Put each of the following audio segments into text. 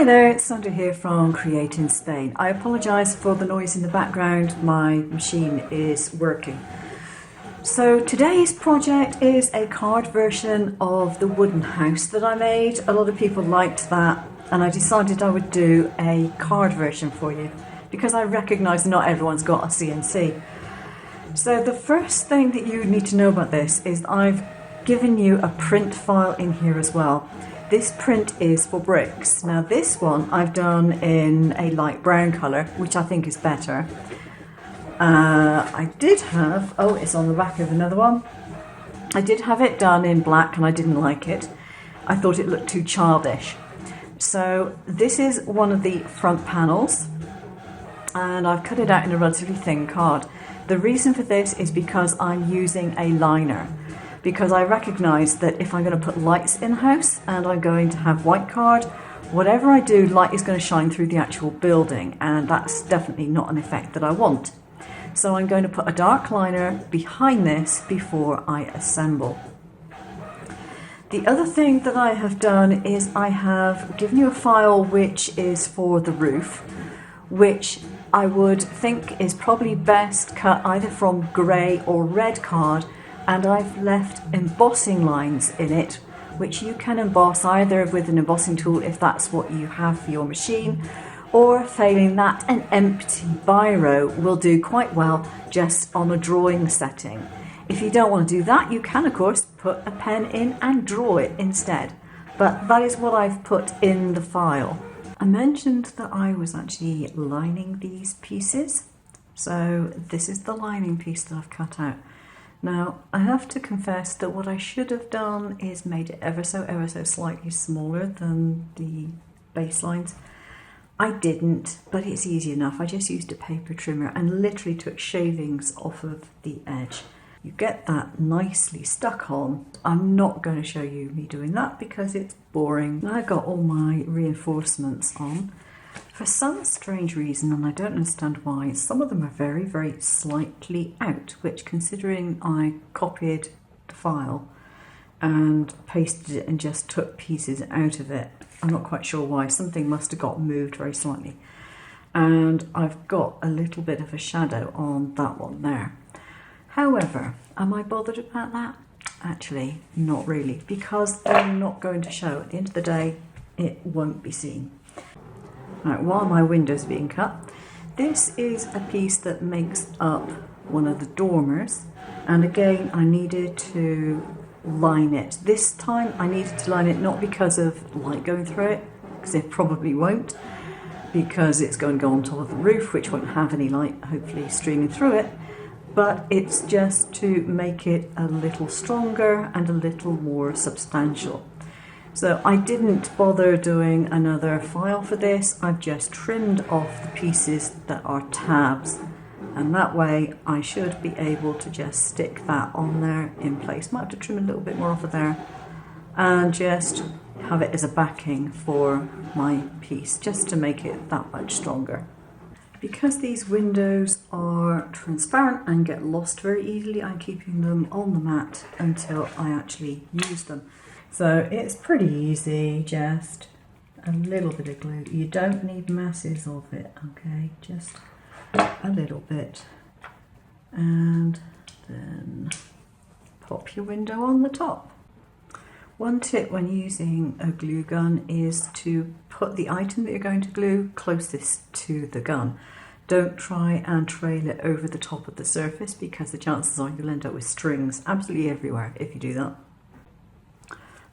Hi there, it's Sandra here from Create in Spain. I apologise for the noise in the background, my machine is working. So today's project is a card version of the wooden house that I made. A lot of people liked that and I decided I would do a card version for you because I recognise not everyone's got a CNC. So the first thing that you need to know about this is I've given you a print file in here as well. This print is for bricks. Now this one I've done in a light brown colour, which I think is better. I did have, oh, it's on the back of another one. I did have it done in black and I didn't like it. I thought it looked too childish. So this is one of the front panels and I've cut it out in a relatively thin card. The reason for this is because I'm using a liner. Because I recognise that if I'm going to put lights in the house and I'm going to have white card, whatever I do, light is going to shine through the actual building, and that's definitely not an effect that I want. So I'm going to put a dark liner behind this before I assemble. The other thing that I have done is I have given you a file which is for the roof, which I would think is probably best cut either from grey or red card, and I've left embossing lines in it, which you can emboss either with an embossing tool if that's what you have for your machine, or failing that, an empty biro will do quite well just on a drawing setting. If you don't want to do that, you can of course put a pen in and draw it instead, but that is what I've put in the file. I mentioned that I was actually lining these pieces, so this is the lining piece that I've cut out. Now, I have to confess that what I should have done is made it ever so slightly smaller than the baselines. I didn't, but it's easy enough. I just used a paper trimmer and literally took shavings off of the edge. You get that nicely stuck on. I'm not going to show you me doing that because it's boring. Now I've got all my reinforcements on. For some strange reason, and I don't understand why, some of them are very slightly out, which considering I copied the file and pasted it and just took pieces out of it, I'm not quite sure why. Something must have got moved very slightly. And I've got a little bit of a shadow on that one there. However, am I bothered about that? Actually, not really, because they're not going to show. At the end of the day, it won't be seen. Right, while my window's being cut, this is a piece that makes up one of the dormers, and again I needed to line it. This time I needed to line it not because of light going through it, because it probably won't, because it's going to go on top of the roof which won't have any light hopefully streaming through it, but it's just to make it a little stronger and a little more substantial. So I didn't bother doing another file for this, I've just trimmed off the pieces that are tabs, and that way I should be able to just stick that on there in place. Might have to trim a little bit more off of there and just have it as a backing for my piece, just to make it that much stronger. Because these windows are transparent and get lost very easily, I'm keeping them on the mat until I actually use them. So it's pretty easy, just a little bit of glue. You don't need masses of it, okay? Just a little bit. And then pop your window on the top. One tip when using a glue gun is to put the item that you're going to glue closest to the gun. Don't try and trail it over the top of the surface because the chances are you'll end up with strings absolutely everywhere if you do that.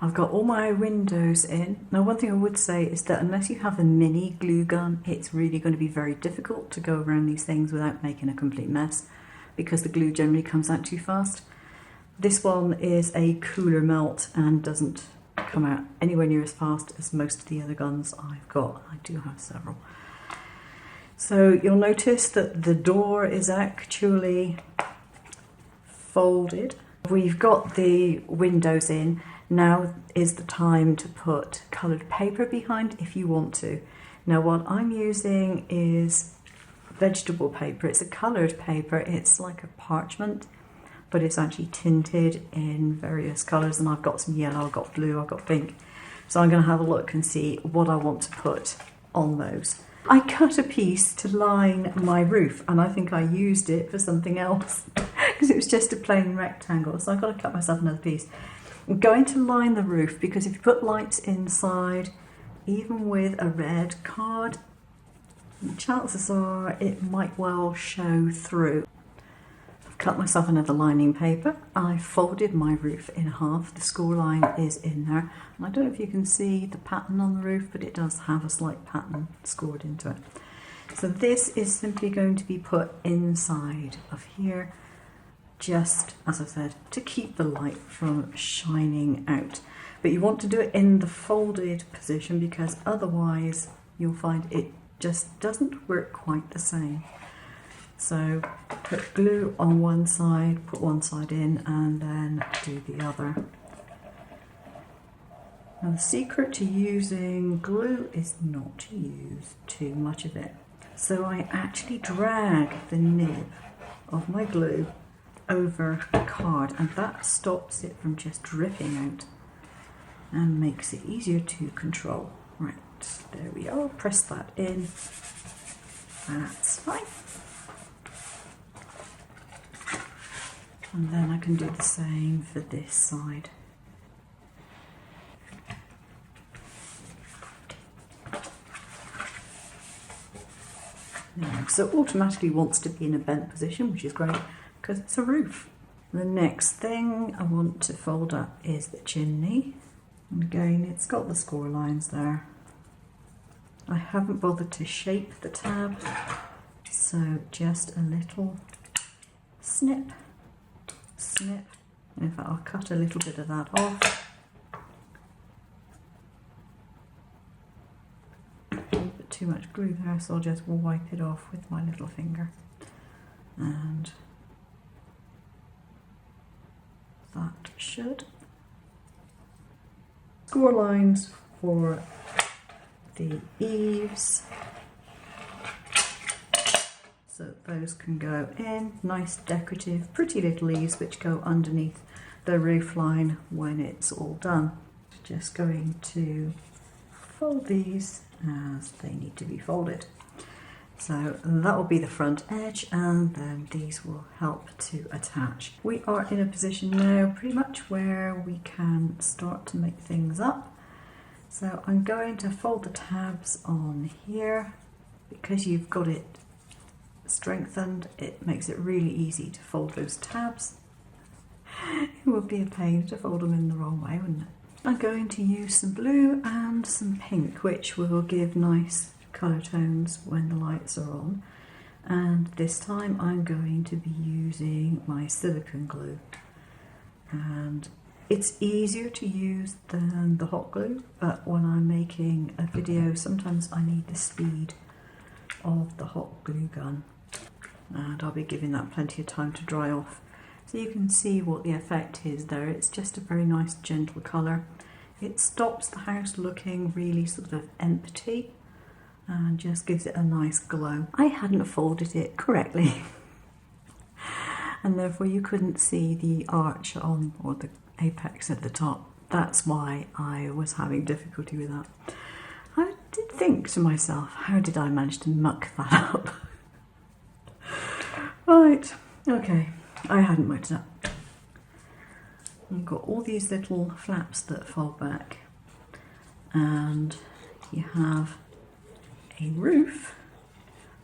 I've got all my windows in. Now one thing I would say is that unless you have a mini glue gun, it's really going to be very difficult to go around these things without making a complete mess because the glue generally comes out too fast. This one is a cooler melt and doesn't come out anywhere near as fast as most of the other guns I've got. I do have several. So you'll notice that the door is actually folded. We've got the windows in. Now is the time to put coloured paper behind if you want to. Now what I'm using is vegetable paper. It's a coloured paper. It's like a parchment, but it's actually tinted in various colours, and I've got some yellow, I've got blue, I've got pink. So I'm going to have a look and see what I want to put on those. I cut a piece to line my roof, and I think I used it for something else because it was just a plain rectangle. So I've got to cut myself another piece. I'm going to line the roof because if you put lights inside, even with a red card, chances are it might well show through. I've cut myself another lining paper. I folded my roof in half. The score line is in there. And I don't know if you can see the pattern on the roof, but it does have a slight pattern scored into it. So this is simply going to be put inside of here, just as I said, to keep the light from shining out. But you want to do it in the folded position because otherwise you'll find it just doesn't work quite the same. So put glue on one side, put one side in, and then do the other. Now the secret to using glue is not to use too much of it. So I actually drag the nib of my glue over the card, and that stops it from just dripping out and makes it easier to control. Right, there we are, press that in, that's fine. And then I can do the same for this side. Now, so it automatically wants to be in a bent position, which is great because it's a roof. The next thing I want to fold up is the chimney. And again, it's got the score lines there. I haven't bothered to shape the tab, so just a little snip, snip. In fact, I'll cut a little bit of that off. A little bit too much glue there, so I'll just wipe it off with my little finger. And that should. Score lines for the eaves, so those can go in. Nice decorative pretty little eaves which go underneath the roof line when it's all done. Just going to fold these as they need to be folded. So that will be the front edge, and then these will help to attach. We are in a position now pretty much where we can start to make things up. So I'm going to fold the tabs on here. Because you've got it strengthened, it makes it really easy to fold those tabs. It would be a pain to fold them in the wrong way, wouldn't it? I'm going to use some blue and some pink, which will give nice colour tones when the lights are on. And this time I'm going to be using my silicone glue. And it's easier to use than the hot glue, but when I'm making a video, sometimes I need the speed of the hot glue gun. And I'll be giving that plenty of time to dry off. So you can see what the effect is there. It's just a very nice gentle colour. It stops the house looking really sort of empty and just gives it a nice glow. I hadn't folded it correctly and therefore you couldn't see the arch on, or the apex at the top. That's why I was having difficulty with that. I did think to myself, how did I manage to muck that up? Right, okay, I hadn't worked it up. You've got all these little flaps that fold back, and you have a roof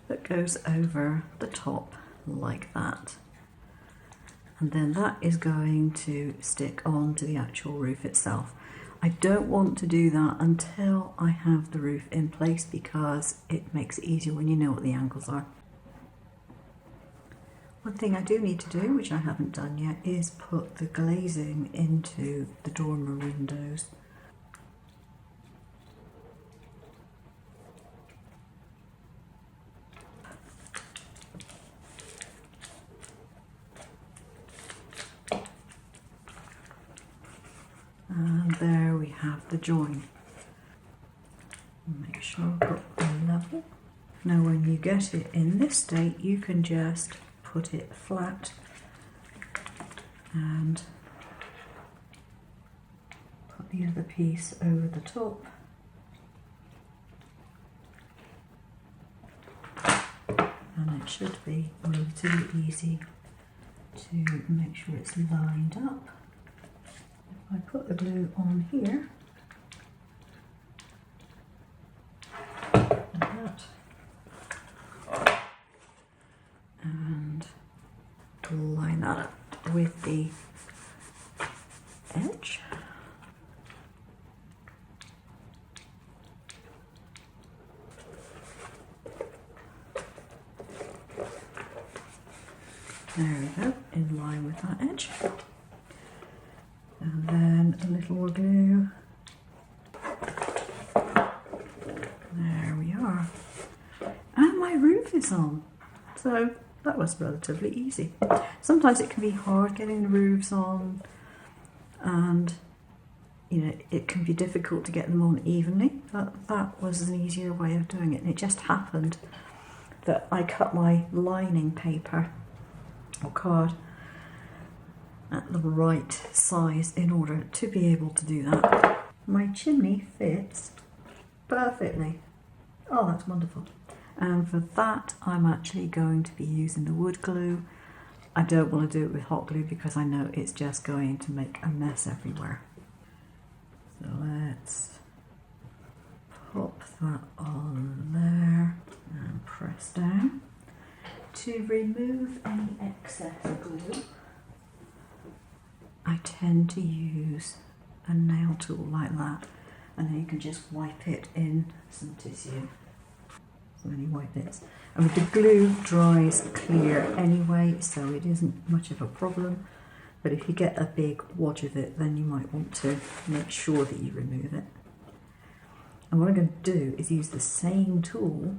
that goes over the top like that. And then that is going to stick on to the actual roof itself. I don't want to do that until I have the roof in place because it makes it easier when you know what the angles are. One thing I do need to do, which I haven't done yet, is put the glazing into the dormer windows. And there we have the join. Make sure I've got the level. Now when you get it in this state, you can just put it flat and put the other piece over the top. And it should be relatively easy to make sure it's lined up. If I put the glue on here, like that, and line that up with the edge. There we go, in line with that edge. And then a little more glue. There we are. And my roof is on. So that was relatively easy. Sometimes it can be hard getting the roofs on, and you know, it can be difficult to get them on evenly, but that was an easier way of doing it. And it just happened that I cut my lining paper or card at the right size in order to be able to do that. My chimney fits perfectly. Oh, that's wonderful. And for that, I'm actually going to be using the wood glue. I don't want to do it with hot glue because I know it's just going to make a mess everywhere. So let's pop that on there and press down. To remove any excess glue, I tend to use a nail tool like that, and then you can just wipe it in some tissue. So many white bits. And the glue dries clear anyway, so it isn't much of a problem. But if you get a big wad of it, then you might want to make sure that you remove it. And what I'm going to do is use the same tool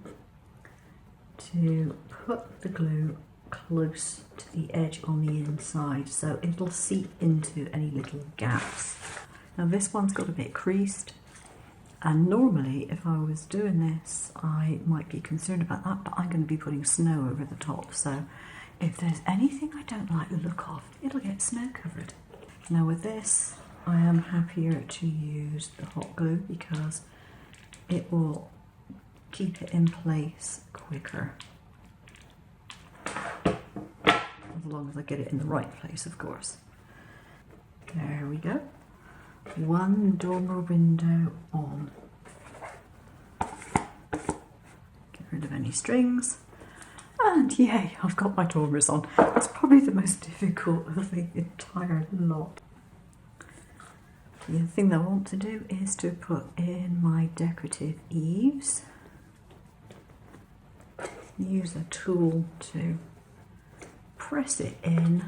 to put the glue close to the edge on the inside, so it'll seep into any little gaps. Now this one's got a bit creased, and normally if I was doing this I might be concerned about that, but I'm going to be putting snow over the top, so if there's anything I don't like the look of, it'll get snow covered. Now with this I am happier to use the hot glue because it will keep it in place quicker. As long as I get it in the right place, of course. There we go. One dormer window on. Get rid of any strings. And yay, I've got my dormers on. It's probably the most difficult of the entire lot. The other thing that I want to do is to put in my decorative eaves. Use a tool to press it in.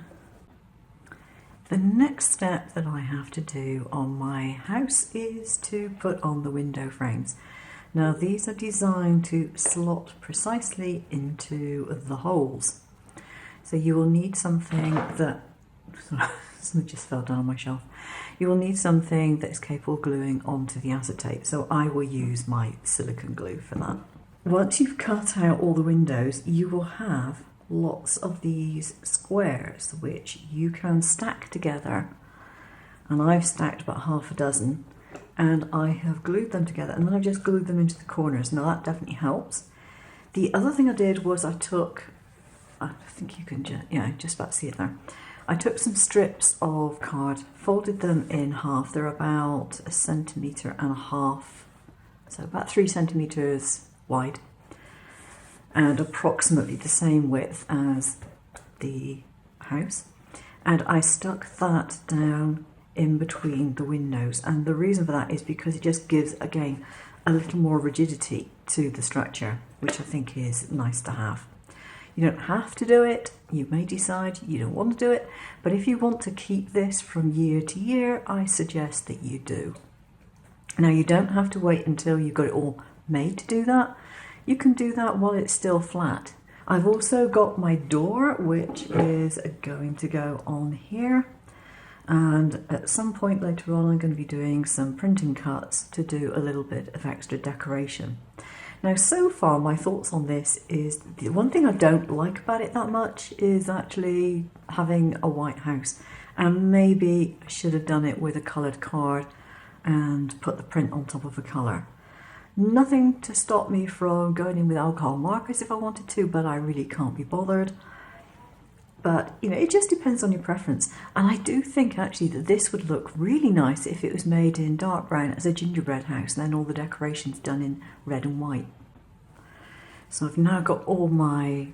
The next step that I have to do on my house is to put on the window frames. Now these are designed to slot precisely into the holes. So you will need something that, something just fell down on my shelf. You will need something that is capable of gluing onto the acetate. So I will use my silicone glue for that. Once you've cut out all the windows, you will have lots of these squares which you can stack together, and I've stacked about half a dozen, and I have glued them together, and then I've just glued them into the corners. Now that definitely helps. The other thing I did was I took, I think you can just about see it there. I took some strips of card, folded them in half. They're about 1.5 centimetres, so about 3 centimetres wide, and approximately the same width as the house. And I stuck that down in between the windows, and the reason for that is because it just gives, again, a little more rigidity to the structure, which I think is nice to have. You don't have to do it, you may decide you don't want to do it, but if you want to keep this from year to year, I suggest that you do. Now you don't have to wait until you've got it all made to do that. You can do that while it's still flat. I've also got my door, which is going to go on here, and at some point later on I'm going to be doing some printing cuts to do a little bit of extra decoration. Now so far my thoughts on this is, the one thing I don't like about it that much is actually having a white house, and maybe I should have done it with a coloured card and put the print on top of a colour. Nothing to stop me from going in with alcohol markers if I wanted to, but I really can't be bothered. But, you know, it just depends on your preference. And I do think actually that this would look really nice if it was made in dark brown as a gingerbread house, and then all the decorations done in red and white. So I've now got all my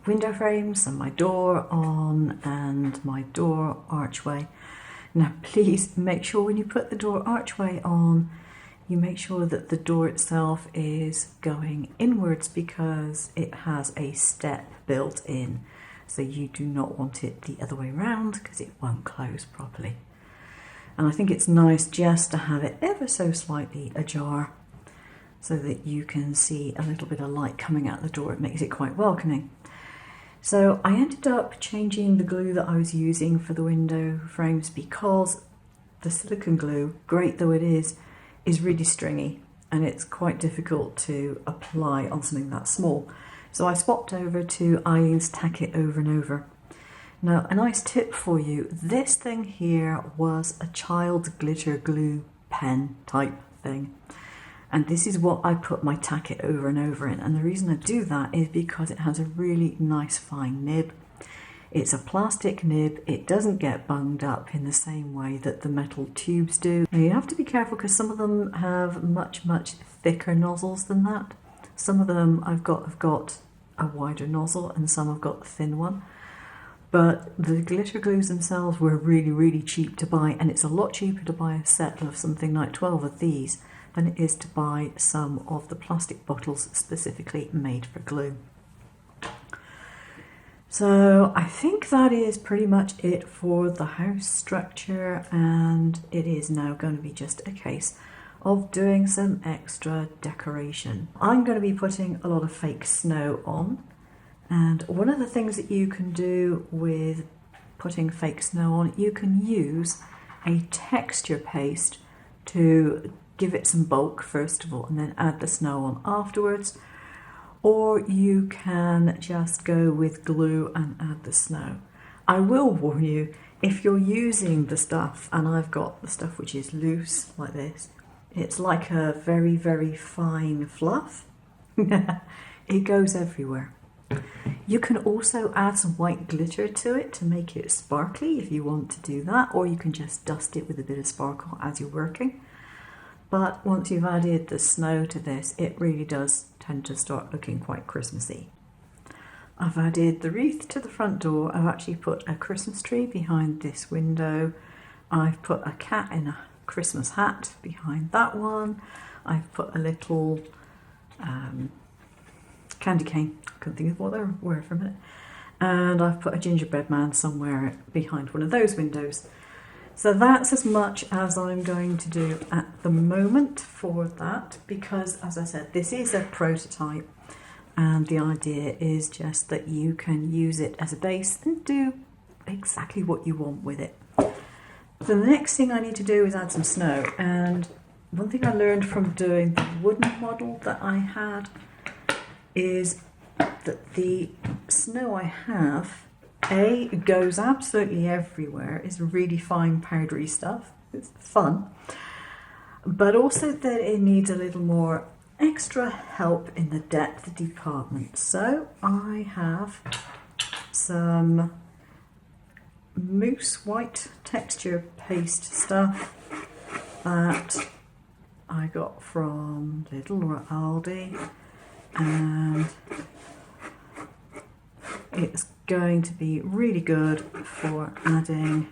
window frames and my door on and my door archway. Now please make sure when you put the door archway on, you make sure that the door itself is going inwards because it has a step built in. So you do not want it the other way around because it won't close properly. And I think it's nice just to have it ever so slightly ajar so that you can see a little bit of light coming out the door. It makes it quite welcoming. So I ended up changing the glue that I was using for the window frames because the silicone glue, great though it is really stringy and it's quite difficult to apply on something that small. So I swapped over to Eileen's Tack It Over and Over. Now, a nice tip for you, this thing here was a child glitter glue pen type thing. And this is what I put my Tack It Over and Over in. And the reason I do that is because it has a really nice fine nib. It's a plastic nib, it doesn't get bunged up in the same way that the metal tubes do. Now you have to be careful because some of them have much thicker nozzles than that. Some of them I've got a wider nozzle and some have got a thin one. But the glitter glues themselves were really cheap to buy, and it's a lot cheaper to buy a set of something like 12 of these than it is to buy some of the plastic bottles specifically made for glue. So I think that is pretty much it for the house structure, and it is now going to be just a case of doing some extra decoration. I'm going to be putting a lot of fake snow on, and one of the things that you can do with putting fake snow on, you can use a texture paste to give it some bulk first of all and then add the snow on afterwards, or you can just go with glue and add the snow. I will warn you, if you're using the stuff, and I've got the stuff which is loose like this, it's like a very fine fluff. It goes everywhere. You can also add some white glitter to it to make it sparkly if you want to do that, or you can just dust it with a bit of sparkle as you're working. But once you've added the snow to this, it really does tend to start looking quite Christmassy. I've added the wreath to the front door. I've actually put a Christmas tree behind this window. I've put a cat in a Christmas hat behind that one. I've put a little candy cane, I couldn't think of what they were for a minute, and I've put a gingerbread man somewhere behind one of those windows. So that's as much as I'm going to do at the moment for that, because as I said, this is a prototype and the idea is just that you can use it as a base and do exactly what you want with it. So the next thing I need to do is add some snow, and one thing I learned from doing the wooden model that I had is that the snow I have, it goes absolutely everywhere. It's really fine powdery stuff. It's fun. But also that it needs a little more extra help in the depth department. So I have some mousse white texture paste stuff that I got from Lidl or Aldi, and it's going to be really good for adding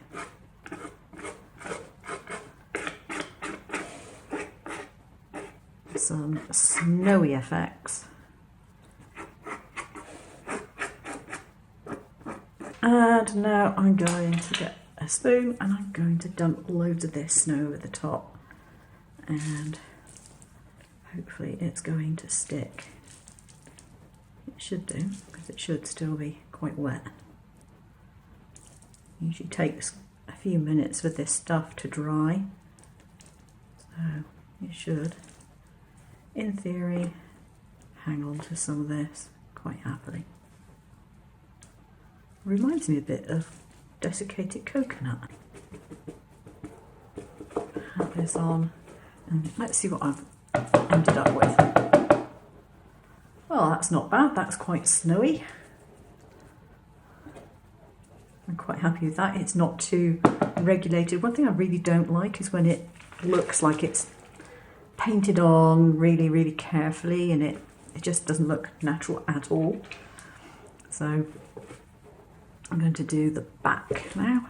some snowy effects. And now I'm going to get a spoon and I'm going to dump loads of this snow over the top, and hopefully it's going to stick. It should do, because it should still be quite wet. It usually takes a few minutes for this stuff to dry, so it should, in theory, hang on to some of this quite happily. Reminds me a bit of desiccated coconut. Have this on And let's see what I've ended up with. Well, that's not bad. That's quite snowy. I'm quite happy with that. It's not too regulated. One thing I really don't like is when it looks like it's painted on really, really carefully and it just doesn't look natural at all. So I'm going to do the back now.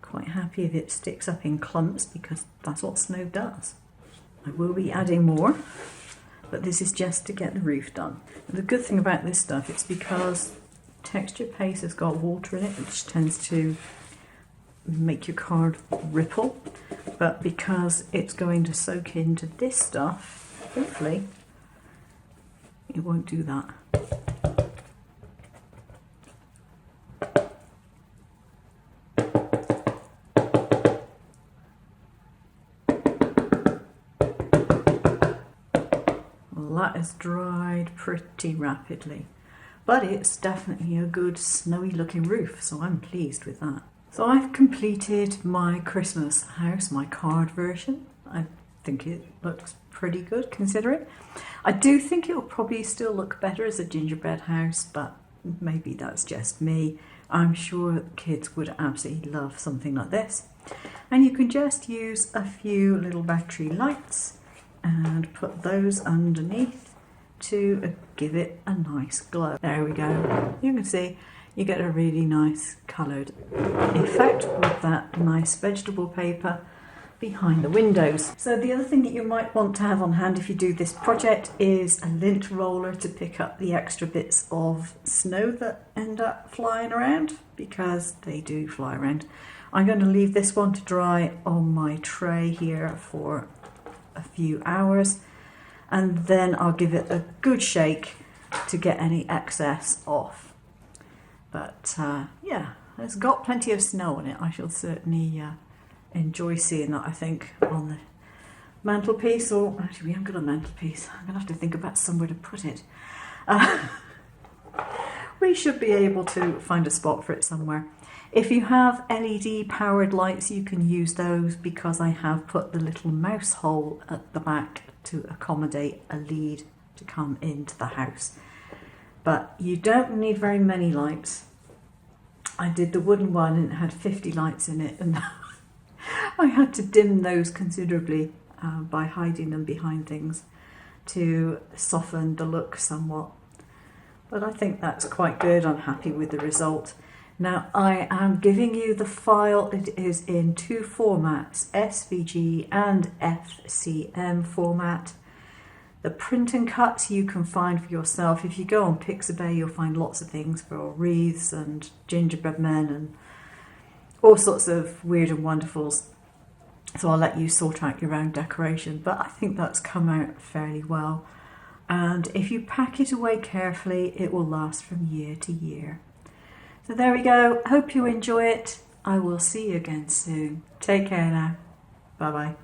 Quite happy if it sticks up in clumps because that's what snow does. I will be adding more, but this is just to get the roof done. And the good thing about this stuff is because texture paste has got water in it, which tends to make your card ripple, but because it's going to soak into this stuff, hopefully it won't do that. That has dried pretty rapidly, but it's definitely a good snowy looking roof, so I'm pleased with that. So I've completed my Christmas house, my card version. I think it looks pretty good considering. I do think it will probably still look better as a gingerbread house, but maybe that's just me. I'm sure kids would absolutely love something like this. And you can just use a few little battery lights and put those underneath to give it a nice glow. There we go. You can see you get a really nice coloured effect with that nice vegetable paper behind the windows. So the other thing that you might want to have on hand if you do this project is a lint roller to pick up the extra bits of snow that end up flying around, because they do fly around. I'm going to leave this one to dry on my tray here for a few hours, and then I'll give it a good shake to get any excess off. But yeah, it's got plenty of snow on it. I shall certainly enjoy seeing that, I think, on the mantelpiece. Or actually, we haven't got a mantelpiece. I'm going to have to think about somewhere to put it. We should be able to find a spot for it somewhere. If you have LED powered lights, you can use those, because I have put the little mouse hole at the back to accommodate a lead to come into the house. But you don't need very many lights. I did the wooden one and it had 50 lights in it, and I had to dim those considerably by hiding them behind things to soften the look somewhat. But I think that's quite good. I'm happy with the result. Now I am giving you the file. It is in two formats, SVG and FCM format. The print and cuts you can find for yourself. If you go on Pixabay, you'll find lots of things for wreaths and gingerbread men and all sorts of weird and wonderfuls. So I'll let you sort out your own decoration, but I think that's come out fairly well. And if you pack it away carefully, it will last from year to year. So there we go. Hope you enjoy it. I will see you again soon. Take care now. Bye bye.